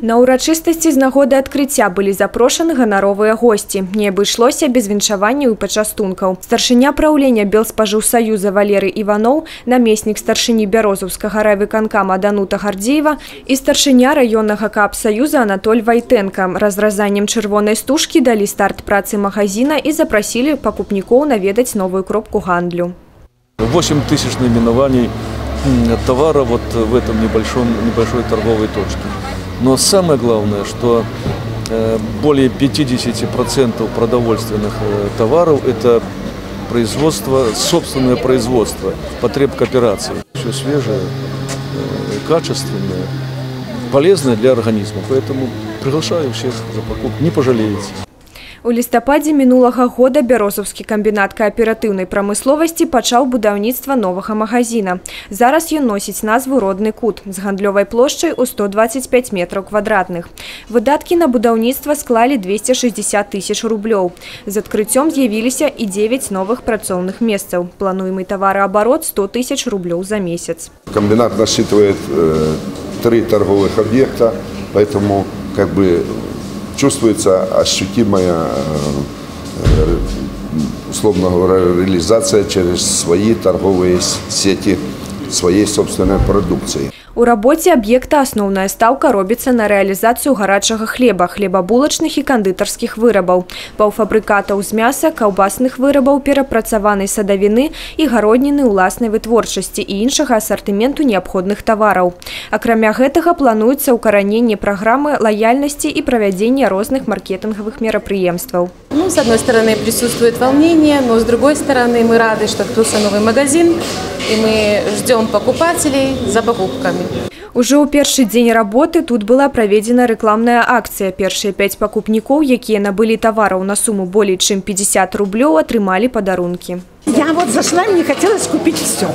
На урачыстасці з нагоды адкрыцця былі запрошаны ганаровыя госці. Не абышлося без віншаванняў і пачастункаў. Старшыня праўлення Белспажыўсаюза Валерый Іваноў, намеснік старшыні Бярозаўскага райвыканкама Данута Гардзеева і старшыня раённага каапсаюза Анатоль Вайтенка разразаннем чырвонай стужкі далі старт працы магазина і запрасілі пакупнікоў наведаць новую кропку гандлю. 8 тысяч наименований товара вот в этом небольшой торговой точке. Но самое главное, что более 50% продовольственных товаров – это производство, собственное производство, потреб кооперации. Все свежее, качественное, полезное для организма. Поэтому приглашаю всех за покупку, не пожалеете. У лістападзе мінулага года Бярозаўскі камбінат кааператыўнай прамысловасці пачаў будаўніцтва новага магазина. Зараз ён носіць назву «Родны кут» з гандлёвай плошчай у 125 метраў квадратных. Выдаткі на будаўніцтва склалі 260 тысяч рублёў. З адкрыццём з'явіліся і 9 новых працоўных месцаў. Плануемый товарооборот 100 тысяч рублёў за месяц. Комбинат насчитывает 3 торговых объекта, поэтому чувствуется ощутимая, условно говоря, реализация через свои торговые сети, своей собственной продукции. У рабоце аб'екта асноўная стаўка робіцца на рэалізацыю гарачага хлеба, хлебабулачных і кандытарскіх вырабаў, паўфабрыкатаў з мяса, каўбасных вырабаў, перапрацаванай садавіны і гародніны ўласнай вытворчасці і іншага асартыменту неабходных тавараў. Акрамя гэтага плануецца ўкараненне праграмы лаяльнасці и проведение розных маркетинговых мероприемств. С одной стороны присутствует волнение, но с другой стороны мы рады, что открылся новый магазин, и мы ждем покупателей за покупками. Уже ў першы дзень работы тут была проведена рекламная акция. Першыя 5 пакупнікоў, якія набылі тавараў на сумму более чем 50 рублёў, атрымалі падарункі. Я вот зашла, мне хотелось купить все.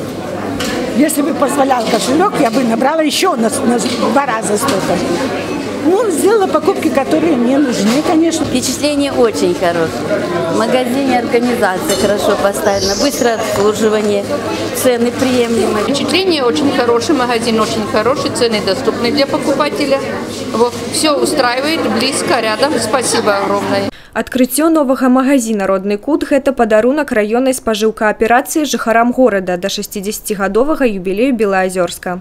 Если бы позволял кошелек, я бы набрала еще на 2 раза столько. Сделала покупки, которые мне нужны, конечно. Впечатление очень хорошее. В магазине организация хорошо поставлена, быстрое обслуживание, цены приемлемые. Впечатление очень хорошее, магазин очень хороший, цены доступны для покупателя. Вот, все устраивает, близко, рядом. Спасибо огромное. Адкрыццё новага магазина «Родны кут» – гэта падарунак раённай спажыўкааперацыі жыхарам горада да 60-гадовага юбілею Белаазёрска.